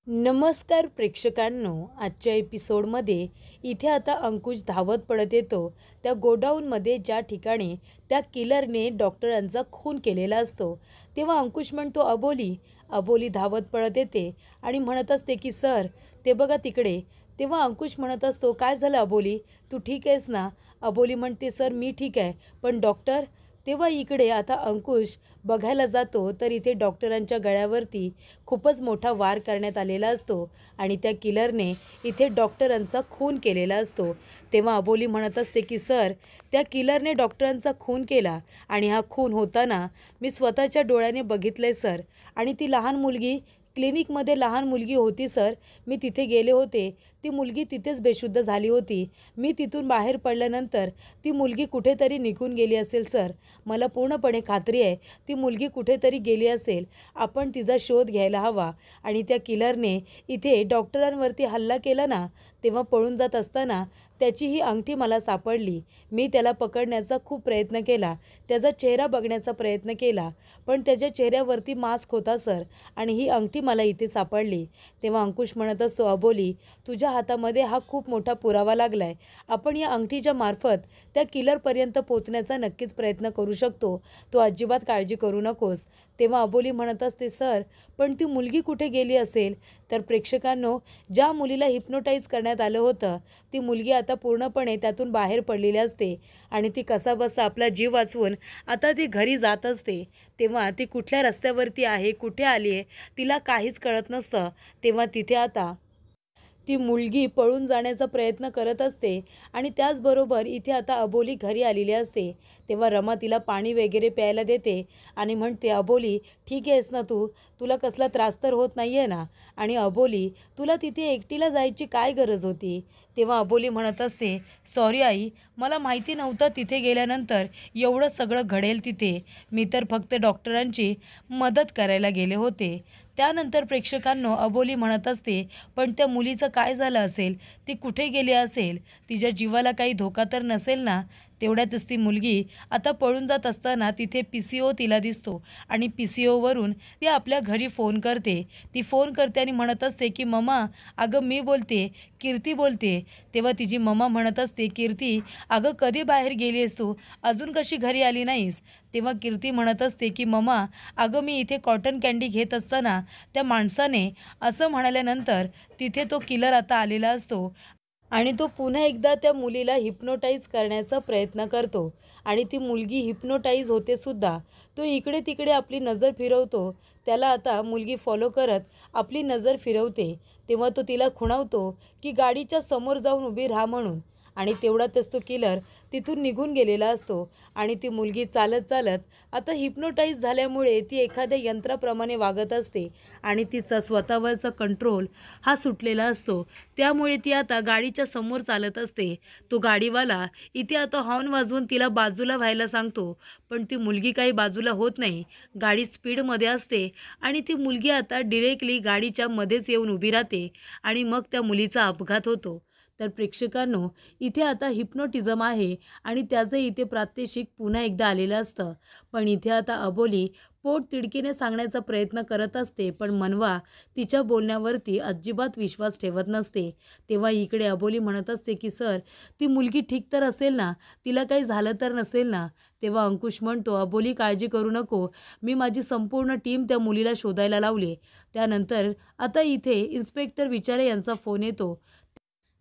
नमस्कार प्रेक्षकांनो, आजच्या एपिसोडमध्ये इथे आता अंकुश धावत पडत येतो त्या गोडाऊनमध्ये ज्या ठिकाणी त्या किलरने डॉक्टरांचा खून केलेला असतो। तेव्हा अंकुश म्हणतो अबोली। अबोली धावत पडत येते आणि म्हणत असते की सर ते बघा तिकडे। तेव्हा अंकुश म्हणत असतो काय झालं अबोली, तू ठीक आहेस ना? अबोली म्हणते सर मी ठीक आहे, पण डॉक्टर? तेव्हा इकडे आता अंकुश बघायला जातो तर इथे डॉक्टरांच्या गळ्यावरती खूपच मोठा वार करण्यात आलेला असतो आणि त्या किलरने इथे डॉक्टरांचा खून केलेला असतो। तेव्हा अबोली म्हणत असते की सर त्या किलरने डॉक्टरांचा खून केला आणि हा खून होताना मी स्वतःच्या डोळ्याने बघितले सर। आणि ती लहान मुलगी क्लिनिकमध्ये लहान मुलगी होती सर, मी तिथे गेले होते, ती मुलगी तिथेच बेशुद्ध झाली होती। मी तिथून बाहेर पडल्यानंतर ती मुलगी कुठेतरी निघून गेली असेल सर, मला पूर्णपणे खात्री आहे ती मुलगी कुठेतरी गेली असेल, आपण तिचा शोध घ्यायला हवा। आणि त्या किलरने इथे डॉक्टरांवरती हल्ला केला ना, तेव्हा पळून जात असताना त्याची ही अंगठी मला सापडली। मी त्याला पकडण्याचा खूप प्रयत्न केला, त्याचा चेहरा बघण्याचा प्रयत्न केला, पण त्याच्या चेहऱ्यावरती मास्क होता सर आणि ही अंगठी मला इथे सापडली। तेव्हा अंकुश म्हणत असतो अबोली तुझ्या हातामध्ये हा खूप मोठा पुरावा लागलाय, आपण या अंगठीच्या मार्फत त्या किलरपर्यंत पोहोचण्याचा नक्कीच प्रयत्न करू शकतो, तू अजिबात काळजी करू नकोस। तेव्हा अबोली म्हणत असते सर पण ती मुलगी कुठे गेली असेल? तर प्रेक्षकांनो, ज्या मुलीला हिप्नोटाईज करण्यात आलं होतं ती मुलगी आता पूर्णपणे त्यातून बाहेर पडलेली असते आणि ती कसाबसा आपला जीव वाचवून आता ती घरी जात असते। तेव्हा ती कुठल्या रस्त्यावरती आहे, कुठे आली आहे, तिला काहीच कळत नसतं। तेव्हा तिथे आता ती मुलगी पळून जाण्याचा प्रयत्न करत असते आणि त्याचबरोबर इथे आता अबोली घरी आलेली असते। तेव्हा रमा तिला पाणी वगैरे प्यायला देते आणि म्हणते अबोली ठीक आहेस ना तू, तुला कसला त्रास तर होत नाही आहे ना? आणि अबोली तुला तिथे एकटीला जायची काय गरज होती? तेव्हा अबोली म्हणत असते सॉरी आई, मला माहिती नव्हतं तिथे गेल्यानंतर एवढं सगळं घडेल तिथे, मी तर फक्त डॉक्टरांची मदत करायला गेले होते। त्यानंतर प्रेक्षकांनो अबोली म्हणत असते पण त्या मुलीचं काय झालं असेल, ती कुठे गेली असेल, तिच्या जीवाला काही धोका तर नसेल ना? तेवढ्यातच ती मुलगी आता पळून जात असताना तिथे PCO तिला दिसतो आणि PCOवरून ती आपल्या घरी फोन करते। ती फोन करते आणि म्हणत असते की मम्मा अगं मी बोलते, कीर्ती बोलते। तेव्हा तिची मम्मा म्हणत असते कीर्ती अगं कधी बाहेर गेली आहेस तू, अजून कशी घरी आली नाहीस? तेव्हा कीर्ती म्हणत असते की मम्मा अगं मी इथे कॉटन कँडी घेत असताना त्या माणसाने असं म्हणाल्यानंतर तिथे तो किलर आता आलेला असतो आणि तो पुन्हा एकदा त्या मुलीला हिप्नोटाईज करण्याचा प्रयत्न करतो आणि ती मुलगी हिप्नोटाईज होते सुद्धा। तो इकडे तिकडे आपली नजर फिरवतो, त्याला आता मुलगी फॉलो करत आपली नजर फिरवते। तेव्हा तो तिला खुणावतो की गाडीच्या समोर जाऊन उभी राहा म्हणून आणि तेवढ्यातच तो किलर तिथून निघून गेलेला असतो आणि ती मुलगी चालत चालत आता हिप्नोटाईज झाल्यामुळे ती एखाद्या यंत्राप्रमाणे वागत असते आणि तिचा स्वतःवरचा कंट्रोल हा सुटलेला असतो। त्यामुळे ती आता गाडीच्या समोर चालत असते। तो गाडीवाला इथे आता हॉर्न वाजवून तिला बाजूला व्हायला सांगतो, पण ती मुलगी काही बाजूला होत नाही, गाडी स्पीडमध्ये असते आणि ती मुलगी आता डिरेक्टली गाडीच्या मध्येच येऊन उभी राहते आणि मग त्या मुलीचा अपघात होतो। तर प्रेक्षकांनो, इथे आता हिप्नोटिझम आहे आणि त्याचं इथे प्रात्यक्षिक पुन्हा एकदा आलेलं असतं। पण इथे आता अबोली पोट तिडकीने सांगण्याचा प्रयत्न करत असते, पण मनवा तिच्या बोलण्यावरती अजिबात विश्वास ठेवत नसते। तेव्हा इकडे अबोली म्हणत असते की सर ती मुलगी ठीक तर असेल ना, तिला काही झालं तर नसेल ना? तेव्हा अंकुश म्हणतो अबोली काळजी करू नको, मी माझी संपूर्ण टीम त्या मुलीला शोधायला लावली। त्यानंतर आता इथे इन्स्पेक्टर विचारे यांचा फोन येतो।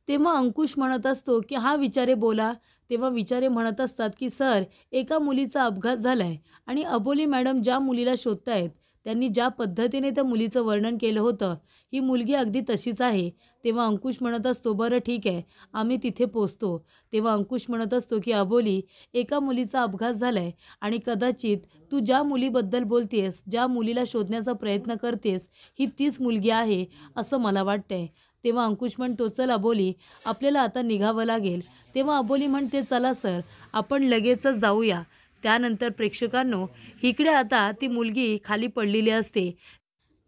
तेव्हा अंकुश म्हणत असतो की हा विचारे बोला। तेव्हा विचारे म्हणत असतात की सर एका मुलीचा अपघात झालाय आणि अबोली मॅडम ज्या मुलीला शोधतायत त्यांनी ज्या पद्धतीने त्या मुलीचं वर्णन केलं होतं, ही मुलगी अगदी तशीच आहे। तेव्हा अंकुश म्हणत असतो बरं ठीक आहे, आम्ही तिथे पोचतो। तेव्हा अंकुश म्हणत असतो की अबोली एका मुलीचा अपघात झालाय आणि कदाचित तू ज्या मुलीबद्दल बोलतेस, ज्या मुलीला शोधण्याचा प्रयत्न करतेस, ही तीच मुलगी आहे असं मला वाटतंय। तेव्हा अंकुश म्हणतो चल अबोली आपल्याला आता निघावं लागेल। तेव्हा अबोली म्हणते चला सर आपण लगेचच जाऊया। त्यानंतर प्रेक्षकांनो, इकडे आता ती मुलगी खाली पडलेली असते,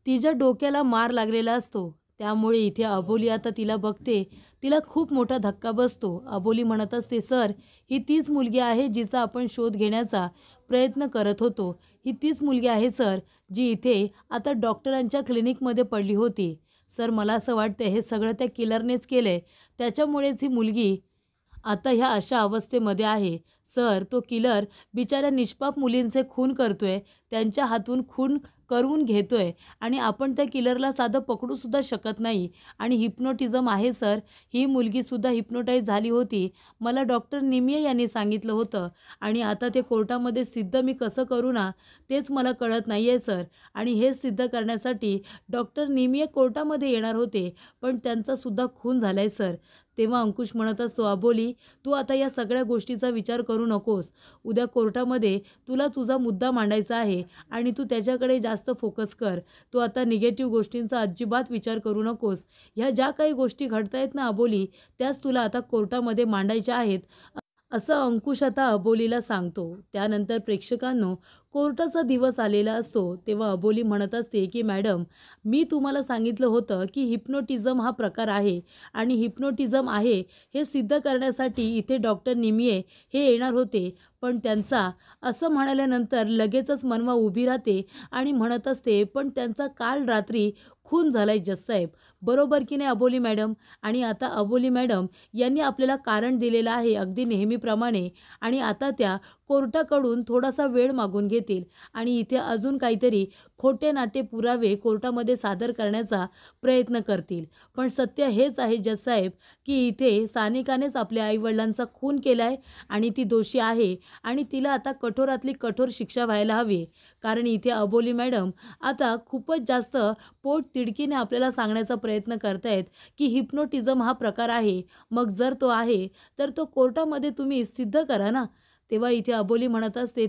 तिच्या डोक्याला मार लागलेला असतो। त्यामुळे इथे अबोली आता तिला बघते, तिला खूप मोठा धक्का बसतो। अबोली म्हणत असते सर ही तीच मुलगी आहे जिचा आपण शोध घेण्याचा प्रयत्न करत होतो, ही तीच मुलगी आहे सर जी इथे आता डॉक्टरांच्या क्लिनिकमध्ये पडली होती। सर मला असं वाटतं हे सगळं त्या किलरनेच केलं आहे, त्याच्यामुळेच ही मुलगी आता ह्या अशा अवस्थेमध्ये आहे. सर तो किलर बिचाऱ्या निष्पाप मुलींचे खून करतोय, त्यांच्या हातून खून करून घेतोय आणि आपण त्या किलरला साधं पकडूसुद्धा शकत नाही. आणि हिप्नोटिझम आहे सर, ही मुलगीसुद्धा हिप्नोटाईज झाली होती. मला डॉक्टर निमिये यांनी सांगितलं होतं आणि आता ते कोर्टामध्ये सिद्ध मी कसं करू ना, तेच मला कळत नाही आहे सर. आणि हे सिद्ध करण्यासाठी डॉक्टर निमिये कोर्टामध्ये येणार होते, पण त्यांचासुद्धा खून झाला आहे सर. तेव्हा अंकुश म्हणत असतो, अबोली तू आता या सगळ्या गोष्टीचा विचार करू नकोस. उद्या कोर्टामध्ये तुला तुझा मुद्दा मांडायचा आहे आणि तू त्याच्याकडे जास्त फोकस कर. तू आता निगेटिव्ह गोष्टींचा अजिबात विचार करू नकोस. ह्या ज्या काही गोष्टी घडतायत ना अबोली, त्याच तुला आता कोर्टामध्ये मांडायच्या आहेत, असं अंकुश आता अबोलीला सांगतो. त्यानंतर प्रेक्षकांनो, कोर्टाचा दिवस आलेला असतो तेव्हा अबोली म्हणत असते की मॅडम, मी तुम्हाला सांगितलं होतं की हिप्नोटिझम हा प्रकार आहे आणि हिप्नोटिझम आहे हे सिद्ध करण्यासाठी इथे डॉक्टर निमिये हे येणार होते, पण त्यांचा असं म्हणाल्यानंतर लगेचच मनवा उभी राहते आणि म्हणत असते, पण त्यांचा काल रात्री खून झालाय जजसाहेब. बरोबर की नाही अबोली मॅडम? आणि आता अबोली मॅडम यांनी आपल्याला कारण दिलेलं आहे अगदी नेहमीप्रमाणे आणि आता त्या कोर्टाकडून थोडासा वेळ मागून घेतील आणि इथे अजून काहीतरी खोटे नाटे पुरावे कोर्टामध्ये सादर करण्याचा प्रयत्न करतील. पण सत्य हेच आहे जजसाहेब की इथे सानिकानेच आपल्या आईवडिलांचा खून केला आहे आणि ती दोषी आहे आणि तिला आता कठोरातली कठोर शिक्षा व्हायला हवी. कारण इथे अबोली मॅडम आता खूपच जास्त पोट तिडकीने आपल्याला सांगण्याचा प्रयत्न करतायत की हिप्नोटिझम हा प्रकार आहे. मग जर तो आहे तर तो कोर्टामध्ये तुम्ही सिद्ध करा ना. तेव्हा इथे अबोली म्हणत असते,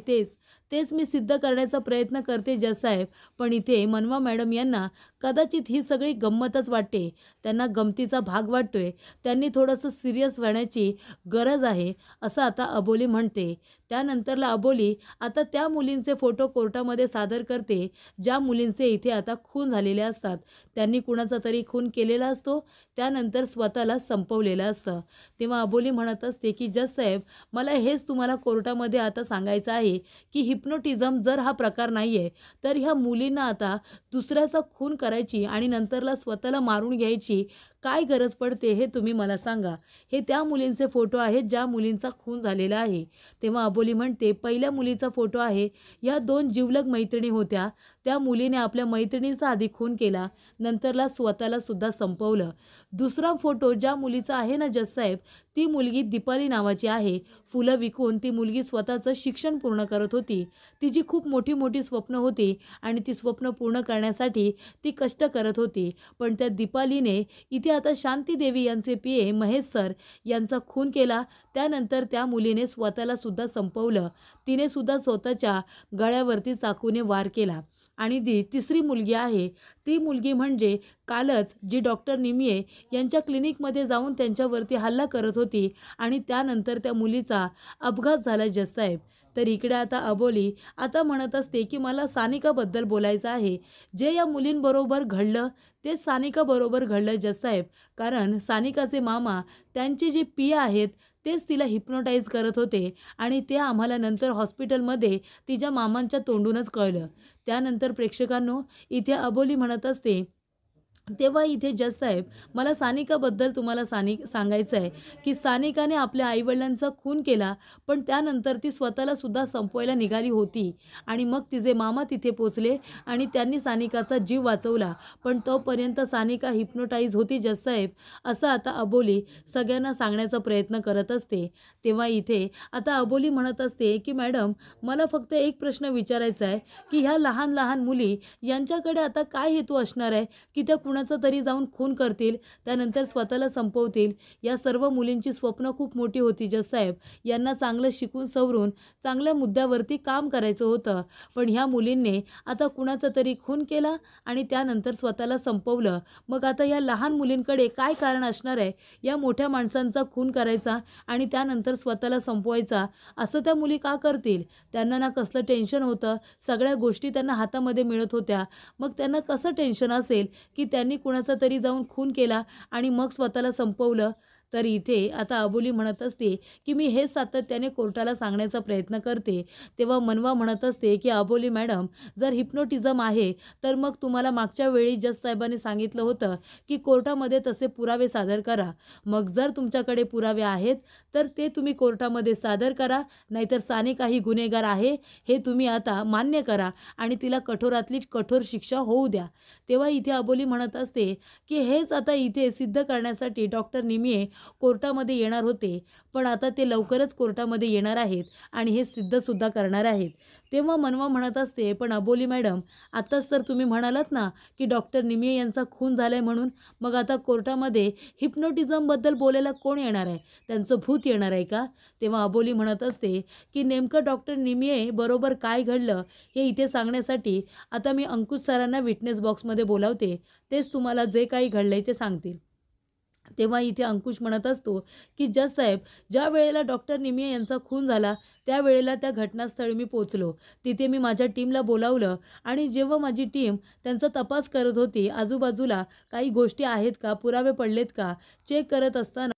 तेच मी सिद्ध करण्याचा प्रयत्न करते जजसाहेब. पण इथे मनवा मॅडम यांना कदाचित ही सगळी गंमतच वाटते, त्यांना गमतीचा भाग वाटतोय. त्यांनी थोडंसं सिरियस होण्याची गरज आहे असं आता अबोली म्हणते. त्यानंतरला अबोली आता त्या मुलींचे फोटो कोर्टामध्ये सादर करते ज्या मुलींचे इथे आता खून झालेले असतात. त्यांनी कुणाचा तरी खून केलेला असतो, त्यानंतर स्वतःला संपवलेलं असतं. तेव्हा अबोली म्हणत असते की जजसाहेब, मला हेच तुम्हाला कोर्टामध्ये आता सांगायचं आहे की हिप्नोटिझम जर हा प्रकार नाही आहे तर ह्या मुलींना आता दुसऱ्याचा खून करायची आणि नंतरला स्वतःला मारून घ्यायची काय गरज पडते हे तुम्ही मला सांगा. हे त्या मुलींचे फोटो आहेत ज्या मुलींचा खून झालेला आहे. तेव्हा अबोली म्हणते, पहिल्या मुलीचा फोटो आहे, या 2 जिवलग मैत्रिणी होत्या. त्या मुलीने आपल्या मैत्रिणीचा आधी खून केला, नंतरला स्वतःला सुद्धा संपवलं. दुसरा फोटो ज्या मुलीचा आहे ना जजसाहेब, ती मुलगी दीपाली नावाची आहे. फुलं विकून ती मुलगी स्वतःचं शिक्षण पूर्ण करत होती. तिची खूप मोठी मोठी स्वप्न होती आणि ती स्वप्न पूर्ण करण्यासाठी ती कष्ट करत होती. पण त्या दीपालीने इथे आता शांती देवी यांचे पीए महेश सर यांचा खून केला. त्यानंतर त्या मुलीने स्वतःला सुद्धा संपवलं. तिने सुद्धा स्वतःच्या गळ्यावरती चाकूने वार केला. आणि तिसरी मुलगी आहे, ती मुलगी म्हणजे कालच जी डॉक्टर निमिये यांच्या क्लिनिकमध्ये जाऊन त्यांच्यावरती हल्ला करत होती आणि त्यानंतर त्या मुलीचा अपघात झाला जजसाहेब. तर इकडे आता अबोली आता म्हणत असते की मला सानिकाबद्दल बोलायचं आहे. जे या मुलींबरोबर घडलं ते सानिकाबरोबर घडलं जजसाहेब. कारण सानिकाचे मामा त्यांचे जे पिया आहेत तेच तिला हिप्नोटाईज करत होते आणि ते आम्हाला नंतर हॉस्पिटलमध्ये तिच्या मामांच्या तोंडूनच कळलं. त्यानंतर प्रेक्षकांनो, इथे अबोली म्हणत असते, तेव्हा इथे जजसाहेब, मला सानिकाबद्दल तुम्हाला सांगायचं आहे की सानिकाने आपल्या आईवडिलांचा खून केला, पण त्यानंतर ती स्वतःला सुद्धा संपवायला निघाली होती आणि मग तिचे मामा तिथे पोचले आणि त्यांनी सानिकाचा जीव वाचवला. पण तोपर्यंत सानिका हिप्नोटाईज होती जजसाहेब, असं आता अबोली सगळ्यांना सांगण्याचा प्रयत्न करत असते. तेव्हा इथे आता अबोली म्हणत असते की मॅडम, मला फक्त एक प्रश्न विचारायचा आहे की ह्या लहान लहान मुली यांच्याकडे आता काय हेतू असणार आहे की त्या कुणाचा तरी जाऊन खून करतील, त्यानंतर स्वतःला संपवतील. या सर्व मुलींची स्वप्न खूप मोठी होती जजसाहेब. यांना चांगलं शिकून सवरून चांगल्या मुद्द्यावरती काम करायचं होतं, पण ह्या मुलींनी आता कुणाचा तरी खून केला आणि त्यानंतर स्वतःला संपवलं. मग आता या लहान मुलींकडे काय कारण असणार आहे या मोठ्या माणसांचा खून करायचा आणि त्यानंतर स्वतःला संपवायचा? असं त्या मुली का करतील? त्यांना ना कसलं टेन्शन होतं, सगळ्या गोष्टी त्यांना हातामध्ये मिळत होत्या. मग त्यांना कसं टेन्शन असेल की त्यांनी कुणाचा तरी जाऊन खून केला आणि मग स्वतःला संपवलं? तर इथे आता अबोली म्हणत असते की मी हेच सातत्याने कोर्टाला सांगण्याचा प्रयत्न करते. तेव्हा मनवा म्हणत असते की अबोली मॅडम, जर हिप्नोटिझम आहे तर मग तुम्हाला मागच्या वेळी जज साहेबांनी सांगितलं होतं की कोर्टामध्ये तसे पुरावे सादर करा. मग जर तुमच्याकडे पुरावे आहेत तर ते तुम्ही कोर्टामध्ये सादर करा, नाहीतर साने काही गुन्हेगार आहे हे तुम्ही आता मान्य करा आणि तिला कठोरातली कठोर शिक्षा होऊ द्या. तेव्हा इथे अबोली म्हणत असते की हेच आता इथे सिद्ध करण्यासाठी डॉक्टर निमिये कोर्टामध्ये येणार होते, पण आता ते लवकरच कोर्टामध्ये येणार आहेत आणि हे सिद्धसुद्धा करणार आहेत. तेव्हा मनवा म्हणत असते, पण अबोली मॅडम, आत्ताच तर तुम्ही म्हणालात ना की डॉक्टर निमिये यांचा खून झाला आहे म्हणून, मग आता कोर्टामध्ये हिप्नोटिझमबद्दल बोलायला कोण येणार आहे? त्यांचं भूत येणार आहे का? तेव्हा अबोली म्हणत असते की नेमकं डॉक्टर निमिये बरोबर काय घडलं हे इथे सांगण्यासाठी आता मी अंकुश सरांना विटनेस बॉक्समध्ये बोलावते. तेच तुम्हाला जे काही घडलंय ते सांगतील. तेव्हा इथे अंकुश म्हणत असतो की जज साहेब, ज्या वेळेला डॉक्टर निमिये यांचा खून झाला त्यावेळेला त्या घटनास्थळी मी पोचलो. तिथे मी माझ्या टीमला बोलावलं आणि जेव्हा माझी टीम त्यांचा तपास करत होती, आजूबाजूला काही गोष्टी आहेत का, पुरावे पडलेत का चेक करत असताना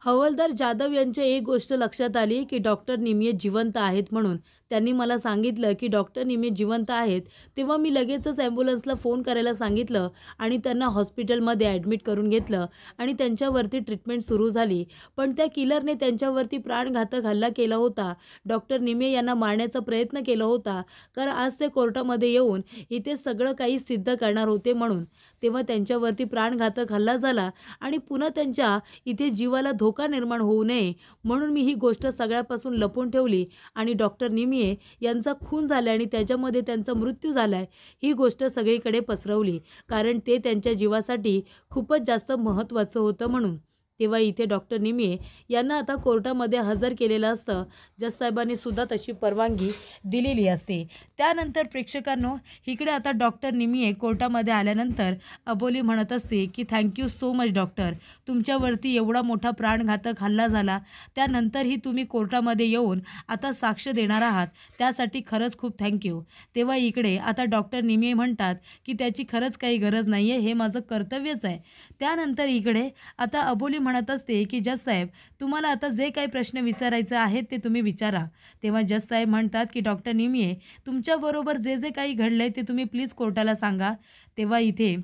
हवालदार जाधव यांच्या एक गोष्ट लक्षात आली की डॉक्टर निमिये जिवंत आहेत म्हणून. त्यांनी मला सांगितलं की डॉक्टर निमिये जिवंत आहेत. तेव्हा मी लगेचच ॲम्ब्युलन्सला फोन करायला सांगितलं आणि त्यांना हॉस्पिटलमध्ये ॲडमिट करून घेतलं आणि त्यांच्यावरती ट्रीटमेंट सुरू झाली. पण त्या किलरने त्यांच्यावरती प्राणघातक हल्ला केला होता. डॉक्टर निमिये यांना मारण्याचा प्रयत्न केला होता, कारण आज ते कोर्टामध्ये येऊन इथे सगळं काही सिद्ध करणार होते म्हणून. तेव्हा त्यांच्यावरती प्राणघातक हल्ला झाला आणि पुन्हा त्यांच्या इथे जीवाला धोका निर्माण होऊ नये म्हणून मी ही गोष्ट सगळ्यापासून लपवून ठेवली आणि डॉक्टर निमिये यांचा खून झाला आणि त्याच्यामध्ये त्यांचा मृत्यू झाला आहे ही गोष्ट सगळीकडे पसरवली, कारण ते त्यांच्या जीवासाठी खूपच जास्त महत्त्वाचं होतं म्हणून. तेव्हा इथे डॉक्टर निमिये यांना आता कोर्टामध्ये हजर केलेलं असतं. जज साहेबांनी सुद्धा तशी परवानगी दिलेली असते. त्यानंतर प्रेक्षकांनो, इकडे आता डॉक्टर निमिये कोर्टामध्ये आल्यानंतर अबोली म्हणत असते की थँक्यू सो मच डॉक्टर, तुमच्यावरती एवढा मोठा प्राणघातक हल्ला झाला त्यानंतरही तुम्ही कोर्टामध्ये येऊन आता साक्ष देणार आहात, त्यासाठी खरंच खूप थँक्यू. तेव्हा इकडे आता डॉक्टर निमिये म्हणतात की त्याची खरंच काही गरज नाही आहे, हे माझं कर्तव्यच आहे. त्यानंतर इकडे आता अबोली म्हणत असते की जज साहेब, तुम्हाला आता जे काही प्रश्न विचारायचे आहेत ते तुम्ही विचारा. तेव्हा जज साहेब म्हणतात की डॉक्टर निमिये, तुमच्याबरोबर जे जे काही घडलंय ते तुम्ही प्लीज कोर्टाला सांगा. तेव्हा इथे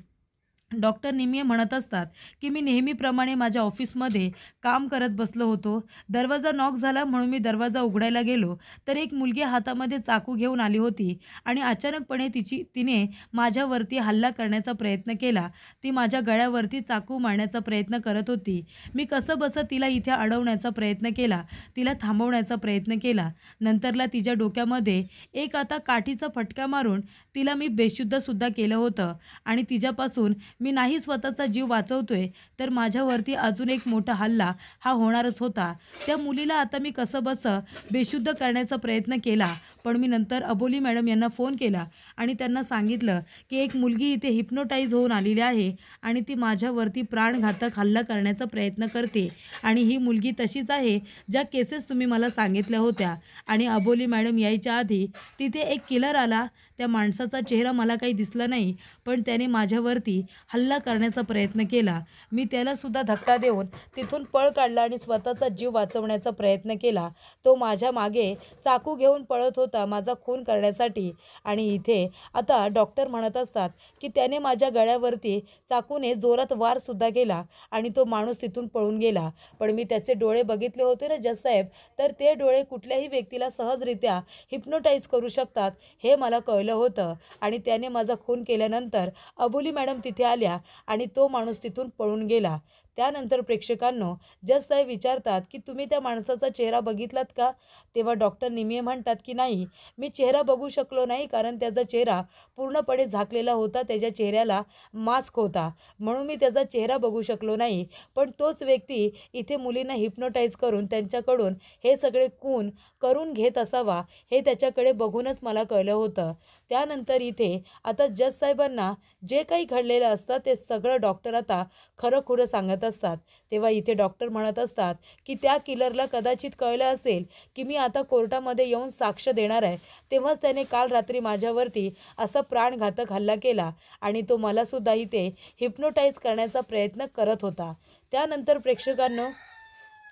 डॉक्टर निमिये म्हणत असतात की मी नेहमीप्रमाणे माझ्या ऑफिसमध्ये काम करत बसलो होतो. दरवाजा नॉक झाला म्हणून मी दरवाजा उघडायला गेलो तर एक मुलगी हातामध्ये चाकू घेऊन आली होती आणि अचानकपणे तिने माझ्यावरती हल्ला करण्याचा प्रयत्न केला. ती माझ्या गळ्यावरती चाकू मारण्याचा प्रयत्न करत होती. मी कसंबसं तिला इथे अडवण्याचा प्रयत्न केला, तिला थांबवण्याचा प्रयत्न केला. नंतरला तिच्या डोक्यामध्ये एक आता काठीचा फटका मारून तिला मी बेशुद्धसुद्धा केलं होतं आणि तिच्यापासून मी नाही स्वतःचा जीव वाचवतोय तर माझ्यावरती अजून एक मोठा हल्ला हा होणारच होता. त्या मुलीला आता मी कसंबसं बेशुद्ध करण्याचा प्रयत्न केला, पण मी नंतर अबोली मॅडम यांना फोन केला आणि त्यांना सांगितलं की एक मुलगी इथे हिप्नोटाईज होऊन आलेली आहे आणि ती माझ्यावरती प्राणघातक हल्ला करण्याचा प्रयत्न करते आणि ही मुलगी तशीच आहे ज्या केसेस तुम्ही मला सांगितल्या होत्या. आणि अबोली मॅडम यायच्या आधी तिथे एक किलर आला. त्या माणसाचा चेहरा मला काही दिसला नाही, पण त्याने माझ्यावरती हल्ला करण्याचा प्रयत्न केला. मी त्यालासुद्धा धक्का देऊन तिथून पळ काढला आणि स्वतःचा जीव वाचवण्याचा प्रयत्न केला. तो माझ्या मागे चाकू घेऊन पळत होता माझा खून करण्यासाठी. आणि इथे आता डॉक्टर म्हणत असतात की त्याने माझ्या गळ्यावरती चाकूने जोरात वारसुद्धा केला आणि तो माणूस तिथून पळून गेला. पण मी त्याचे डोळे बघितले होते ना जज साहेब, तर ते डोळे कुठल्याही व्यक्तीला सहजरित्या हिप्नोटाईज करू शकतात हे मला कळलं होतं. आणि त्याने माझा खून केल्यानंतर अबोली मॅडम तिथे आल्या आणि तो माणूस तिथून पळून गेला. त्यानंतर प्रेक्षकांनो, जज साहेब विचारतात की तुम्ही त्या माणसाचा चेहरा बघितलात का? तेव्हा डॉक्टर निमिये म्हणतात की नाही, मी चेहरा बघू शकलो नाही, कारण त्याचा चेहरा पूर्णपणे झाकलेला होता, त्याच्या चेहऱ्याला मास्क होता, म्हणून मी त्याचा चेहरा बघू शकलो नाही. पण तोच व्यक्ती इथे मुलींना हिप्नोटाईज करून त्यांच्याकडून हे सगळे खून करून घेत असावा हे त्याच्याकडे बघूनच मला कळलं होतं. त्यानंतर इथे आता जज साहेबांना जे काही घडलेलं असतं ते सगळं डॉक्टर आता खरं खुरं सांगत असतात. तेव्हा इथे डॉक्टर म्हणत असतात की त्या किलरला कदाचित कळलं असेल की मी आता कोर्टामध्ये येऊन साक्ष देणार आहे, तेव्हाच त्याने काल रात्री माझ्यावरती असा प्राणघातक हल्ला केला आणि तो मलासुद्धा इथे हिप्नोटाईज करण्याचा प्रयत्न करत होता. त्यानंतर प्रेक्षकांनो,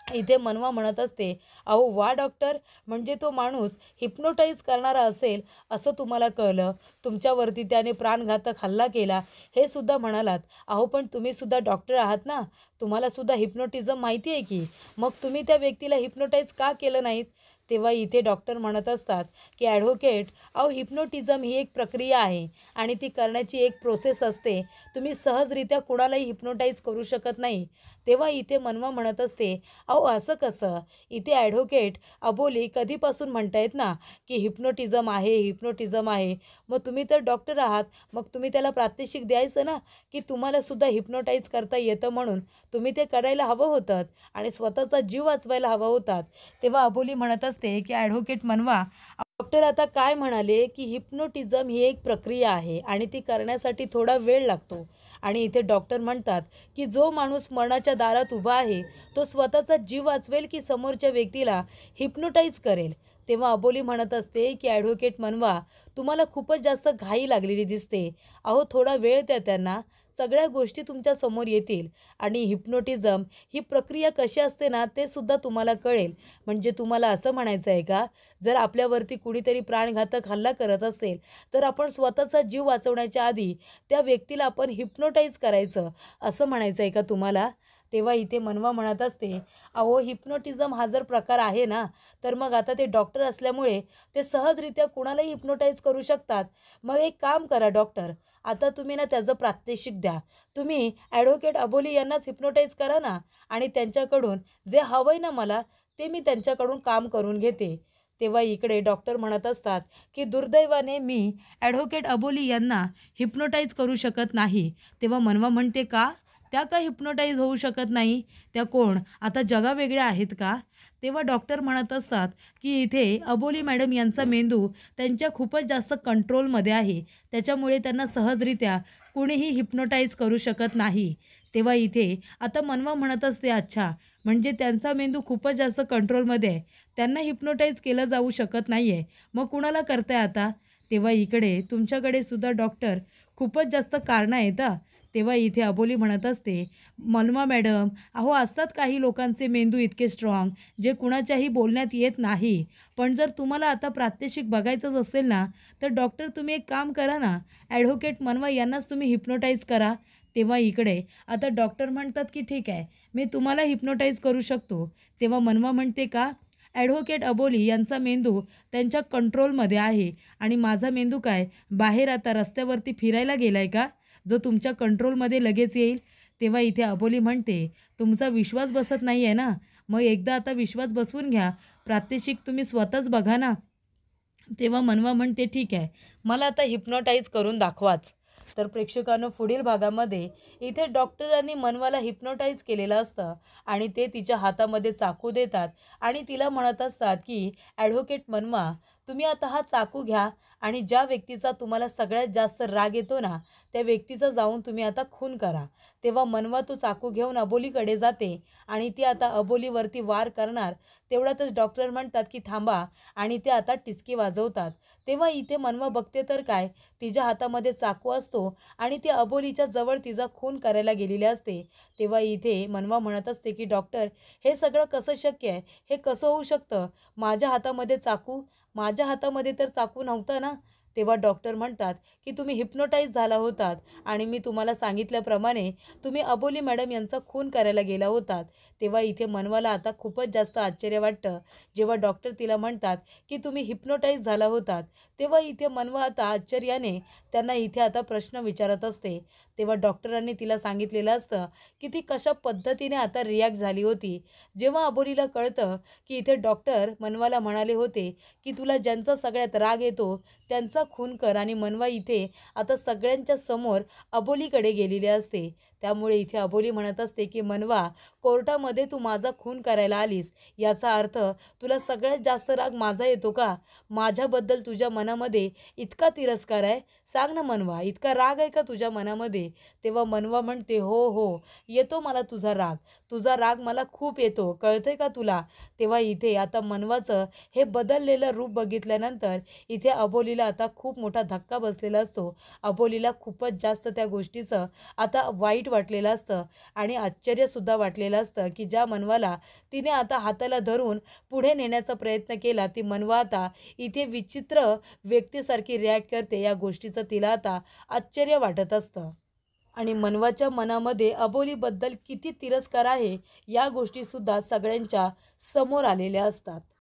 इथे मनवा म्हणत असते, अहो वा डॉक्टर, म्हणजे तो माणूस हिप्नोटाईज करणारा असेल असं तुम्हाला कळलं. तुमच्यावरती त्याने प्राणघातक हल्ला केला हे सुद्धा म्हणालात. अहो पण तुम्ही सुद्धा डॉक्टर आहात ना, तुम्हाला सुद्धा हिप्नोटिझम माहिती आहे की. मग तुम्ही त्या व्यक्तीला हिप्नोटाईज का केलं नाहीत? तेव्हा इथे डॉक्टर म्हणत असतात की ॲडव्होकेट, अहो हिप्नोटिझम ही एक प्रक्रिया आहे आणि ती करण्याची एक प्रोसेस असते. तुम्ही सहजरित्या कुणालाही हिप्नोटाईज करू शकत नाही. तेव्हा इथे मनवा म्हणत असते, अहो असं कसं? इथे ॲडव्होकेट अबोली कधीपासून म्हणतायत ना की हिप्नोटिझम आहे, हिप्नोटिझम आहे. मग तुम्ही तर डॉक्टर आहात, मग तुम्ही त्याला प्रात्यक्षिक द्यायचं ना, की तुम्हाला सुद्धा हिप्नोटाईज करता येतं म्हणून तुम्ही ते करायला हवं होतं आणि स्वतःचा जीव वाचवायला हवा होतात. तेव्हा अबोली म्हणत असते की ॲडव्होकेट मनवा, डॉक्टर आता काय म्हणाले की हिप्नोटिझम ही एक प्रक्रिया आहे आणि ती करण्यासाठी थोडा वेळ लागतो. आणि इथे डॉक्टर म्हणतात की जो माणूस मरणाच्या दारात उभा आहे तो स्वतःचा जीव वाचवेल की समोरच्या व्यक्तीला हिप्नोटाईज करेल? तेव्हा अबोली म्हणत असते की ॲडव्होकेट मनवा, तुम्हाला खूपच जास्त घाई लागलेली दिसते. अहो थोडा वेळ द्या त्यांना, सगळ्या गोष्टी तुमच्या समोर येतील आणि हिप्नोटिझम ही प्रक्रिया कशी असते ना ते सुद्धा तुम्हाला कळेल. म्हणजे तुम्हाला असं म्हणायचं आहे का, जर आपल्यावरती कुणीतरी प्राणघातक हल्ला करत असेल तर आपण स्वतःचा जीव वाचवण्याच्या आधी त्या व्यक्तीला आपण हिप्नोटाईज करायचं, असं म्हणायचं आहे का तुम्हाला? तेव्हा इथे मनवा म्हणत असते, अहो हिप्नोटिझम हा जर प्रकार आहे ना, तर मग आता ते डॉक्टर असल्यामुळे ते सहजरित्या कुणालाही हिप्नोटाईज करू शकतात. मग एक काम करा डॉक्टर, आता तुम्ही ना त्याचं प्रात्यक्षिक द्या. तुम्ही ॲडव्होकेट अबोली यांनाच हिप्नोटाईज करा ना आणि त्यांच्याकडून जे हवंय ना मला, ते मी त्यांच्याकडून काम करून घेते. तेव्हा इकडे डॉक्टर म्हणत असतात की दुर्दैवाने मी ॲडव्होकेट अबोली यांना हिप्नोटाईज करू शकत नाही. तेव्हा मनवा म्हणते, का? त्या का हिप्नोटाईज होऊ शकत नाही? त्या कोण आता जगावेगळ्या आहेत का? तेव्हा डॉक्टर म्हणत असतात की इथे अबोली मॅडम यांचा मेंदू त्यांच्या खूपच जास्त कंट्रोलमध्ये आहे. त्याच्यामुळे त्यांना सहजरित्या कुणीही हिप्नोटाईज करू शकत नाही. तेव्हा इथे आता मनवा म्हणत असते, अच्छा, म्हणजे त्यांचा मेंदू खूपच जास्त कंट्रोलमध्ये आहे. त्यांना हिप्नोटाईज केलं जाऊ शकत नाही आहे. मग कुणाला करताय आता? तेव्हा इकडे तुमच्याकडे सुद्धा डॉक्टर खूपच जास्त कारणं आहेत हां. तेव्हा इथे अबोली म्हणत असते, मनवा मॅडम, अहो असतात काही लोकांचे मेंदू इतके स्ट्रॉंग जे कुणाच्याही बोलण्यात येत नाही. पण जर तुम्हाला आता प्रात्यक्षिक बघायचंच असेल ना, तर डॉक्टर तुम्ही एक काम करा ना, ॲडव्होकेट मनवा यांनाच तुम्ही हिप्नोटाईज करा. तेव्हा इकडे आता डॉक्टर म्हणतात की ठीक आहे, मी तुम्हाला हिप्नोटाईज करू शकतो. तेव्हा मनवा म्हणते, का? ॲडव्होकेट अबोली यांचा मेंदू त्यांच्या कंट्रोलमध्ये आहे आणि माझा मेंदू काय बाहेर आता रस्त्यावरती फिरायला गेलाय का, जो तुमच्या कंट्रोलमध्ये लगेच येईल? तेव्हा इथे अबोली म्हणते, तुमचा विश्वास बसत नाही आहे ना, मग एकदा आता विश्वास बसवून घ्या. प्रात्यक्षिक तुम्ही स्वतःच बघा ना. तेव्हा मनवा म्हणते, ठीक आहे, मला आता हिप्नोटाईज करून दाखवाच. तर प्रेक्षकांनो, पुढील भागामध्ये इथे डॉक्टरांनी मनवाला हिप्नोटाईज केलेलं असतं आणि ते तिच्या हातामध्ये चाकू देतात आणि तिला म्हणत असतात की ॲडव्होकेट मनवा, तुम्ही आता हा चाकू घ्या आणि ज्या व्यक्तीचा तुम्हाला सगळ्यात जास्त राग येतो ना, त्या व्यक्तीचा जाऊन तुम्ही आता खून करा. तेव्हा मनवा तो चाकू घेऊन अबोलीकडे जाते आणि ती आता अबोलीवरती वार करणार. तेवढ्यातच डॉक्टर म्हणतात की थांबा आणि ते आता टिचकी वाजवतात. तेव्हा इथे मनवा बघते तर काय, तिच्या हातामध्ये चाकू असतो आणि ती अबोलीच्या जवळ तिचा खून करायला गेलेली असते. तेव्हा इथे मनवा म्हणत असते की डॉक्टर, हे सगळं कसं शक्य आहे? हे कसं होऊ शकतं? माझ्या हातामध्ये चाकू, माझ्या हातामध्ये तर चाकू नव्हता ना. तेव्हा डॉक्टर म्हणतात की तुम्ही हिप्नोटाईज झाला होतात आणि मी तुम्हाला सांगितल्याप्रमाणे तुम्ही अबोली मॅडम यांचा खून करायला गेला होतात. तेव्हा इथे मनवाला आता खूपच जास्त आश्चर्य वाटतं जेव्हा डॉक्टर तिला म्हणतात की तुम्ही हिप्नोटाईज झाला होतात. तेव्हा इथे मनवा आता आश्चर्याने त्यांना इथे आता प्रश्न विचारत असते. तेव्हा डॉक्टरांनी तिला सांगितलेलं असतं की ती कशा पद्धतीने आता रिॲक्ट झाली होती. जेव्हा अबोलीला कळतं की इथे डॉक्टर मनवाला म्हणाले होते की तुला ज्यांचा सगळ्यात राग येतो त्यांचा खून कर आणि मनवा इथे आता सगळ्यांच्या समोर अबोलीकडे गेलेली असते. त्यामुळे इथे अबोली म्हणत असते की मनवा, कोर्टामध्ये तू माझा खून करायला आलीस, याचा अर्थ तुला सगळ्यात जास्त राग माझा येतो का? माझ्याबद्दल तुझ्या मनामध्ये इतका तिरस्कार आहे? सांग ना मनवा, इतका राग आहे का तुझ्या मनामध्ये? तेव्हा मनवा म्हणते, हो हो, येतो मला तुझा राग, तुझा राग मला खूप येतो, कळतंय का तुला? तेव्हा इथे आता मनवाचं हे बदललेलं रूप बघितल्यानंतर इथे अबोलीला आता खूप मोठा धक्का बसलेला असतो. अबोलीला खूपच जास्त त्या गोष्टीचं आता वाईट वाटलेलं असतं आणि आश्चर्यसुद्धा वाटलेलं असतं, की ज्या मनवाला तिने आता हाताला धरून पुढे नेण्याचा प्रयत्न केला, ती मनवा आता इथे विचित्र व्यक्तीसारखी रिॲक्ट करते. या गोष्टीचं तिला आता आश्चर्य वाटत असतं. आणि मनवाच्या मनामध्ये अबोलीबद्दल किती तिरस्कार आहे, या गोष्टीसुद्धा सगळ्यांच्या समोर आलेल्या असतात.